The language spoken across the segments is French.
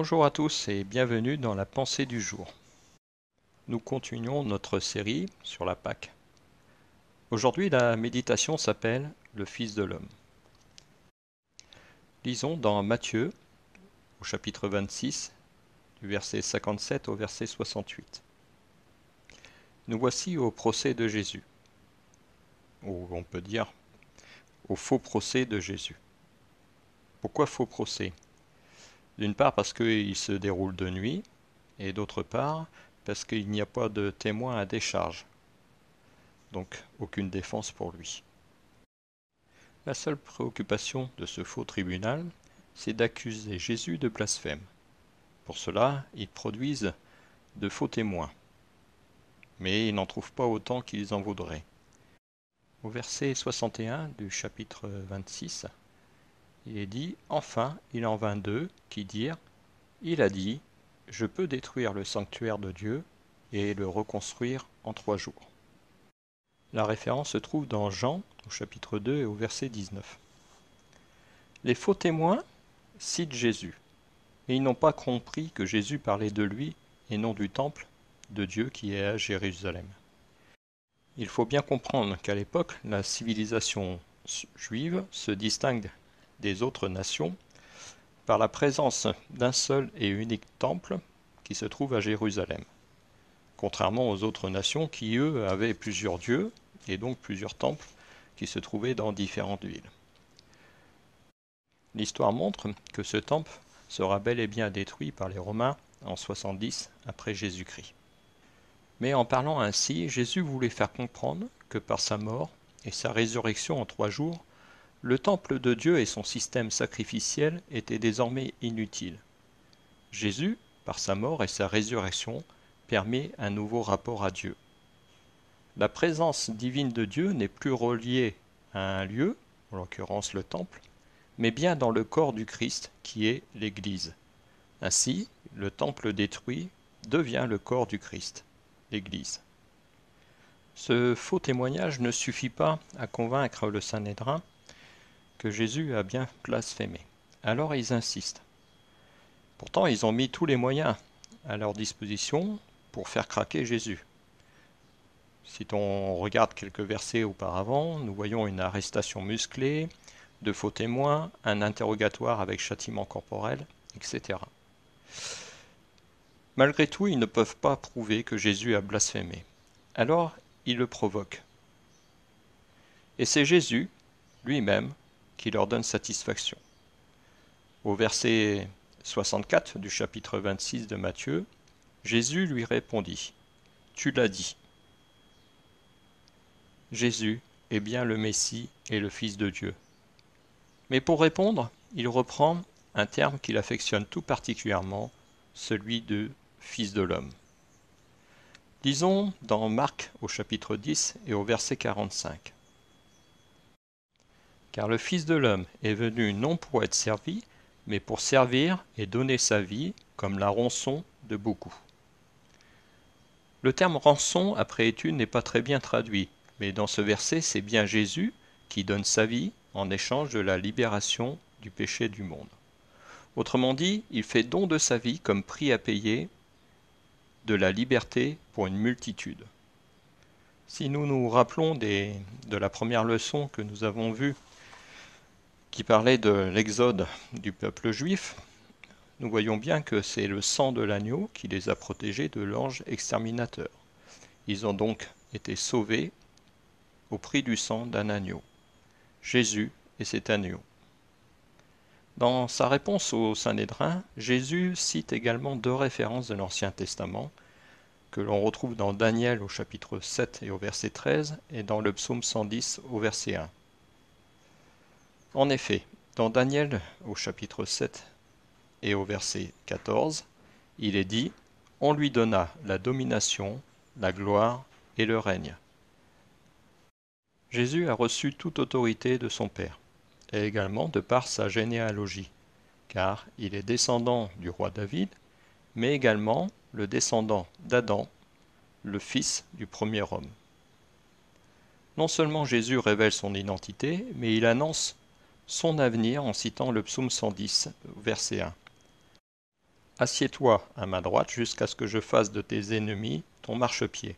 Bonjour à tous et bienvenue dans la pensée du jour. Nous continuons notre série sur la Pâque. Aujourd'hui, la méditation s'appelle Le Fils de l'homme. Lisons dans Matthieu, au chapitre 26, du verset 57 au verset 68. Nous voici au procès de Jésus, ou on peut dire au faux procès de Jésus. Pourquoi faux procès ? D'une part parce qu'il se déroule de nuit, et d'autre part parce qu'il n'y a pas de témoin à décharge. Donc aucune défense pour lui. La seule préoccupation de ce faux tribunal, c'est d'accuser Jésus de blasphème. Pour cela, ils produisent de faux témoins. Mais ils n'en trouvent pas autant qu'ils en voudraient. Au verset 61 du chapitre 26, il est dit « Enfin, il en vint deux qui dirent « Il a dit, je peux détruire le sanctuaire de Dieu et le reconstruire en 3 jours. » La référence se trouve dans Jean, au chapitre 2 et au verset 19. Les faux témoins citent Jésus, et ils n'ont pas compris que Jésus parlait de lui et non du temple de Dieu qui est à Jérusalem. Il faut bien comprendre qu'à l'époque, la civilisation juive se distingue des autres nations par la présence d'un seul et unique temple qui se trouve à Jérusalem, contrairement aux autres nations qui, eux, avaient plusieurs dieux et donc plusieurs temples qui se trouvaient dans différentes villes. L'histoire montre que ce temple sera bel et bien détruit par les Romains en 70 après Jésus-Christ. Mais en parlant ainsi, Jésus voulait faire comprendre que par sa mort et sa résurrection en 3 jours, le temple de Dieu et son système sacrificiel étaient désormais inutiles. Jésus, par sa mort et sa résurrection, permet un nouveau rapport à Dieu. La présence divine de Dieu n'est plus reliée à un lieu, en l'occurrence le temple, mais bien dans le corps du Christ qui est l'Église. Ainsi, le temple détruit devient le corps du Christ, l'Église. Ce faux témoignage ne suffit pas à convaincre le Sanhédrin que Jésus a bien blasphémé. Alors ils insistent. Pourtant, ils ont mis tous les moyens à leur disposition pour faire craquer Jésus. Si on regarde quelques versets auparavant, nous voyons une arrestation musclée, de faux témoins, un interrogatoire avec châtiment corporel, etc. Malgré tout, ils ne peuvent pas prouver que Jésus a blasphémé. Alors, ils le provoquent. Et c'est Jésus, lui-même, qui leur donne satisfaction. Au verset 64 du chapitre 26 de Matthieu, Jésus lui répondit « Tu l'as dit. » Jésus est bien le Messie et le Fils de Dieu. Mais pour répondre, il reprend un terme qu'il affectionne tout particulièrement, celui de « Fils de l'homme ». Lisons dans Marc au chapitre 10 et au verset 45. « Car le Fils de l'homme est venu non pour être servi, mais pour servir et donner sa vie comme la rançon de beaucoup. » Le terme rançon, après étude, n'est pas très bien traduit, mais dans ce verset, c'est bien Jésus qui donne sa vie en échange de la libération du péché du monde. Autrement dit, il fait don de sa vie comme prix à payer de la liberté pour une multitude. Si nous nous rappelons de la première leçon que nous avons vue, qui parlait de l'exode du peuple juif, nous voyons bien que c'est le sang de l'agneau qui les a protégés de l'ange exterminateur. Ils ont donc été sauvés au prix du sang d'un agneau. Jésus est cet agneau. Dans sa réponse au Sanhédrin, Jésus cite également 2 références de l'Ancien Testament que l'on retrouve dans Daniel au chapitre 7 et au verset 13 et dans le psaume 110 au verset 1. En effet, dans Daniel au chapitre 7 et au verset 14, il est dit « On lui donna la domination, la gloire et le règne. » Jésus a reçu toute autorité de son Père, et également de par sa généalogie, car il est descendant du roi David, mais également le descendant d'Adam, le fils du premier homme. Non seulement Jésus révèle son identité, mais il annonce son avenir en citant le psaume 110, verset 1. Assieds-toi à ma droite jusqu'à ce que je fasse de tes ennemis ton marchepied.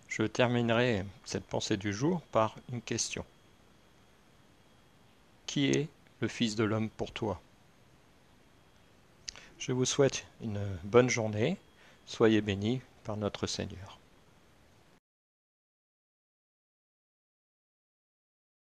Je terminerai cette pensée du jour par une question. Qui est le Fils de l'homme pour toi? Je vous souhaite une bonne journée. Soyez bénis par notre Seigneur.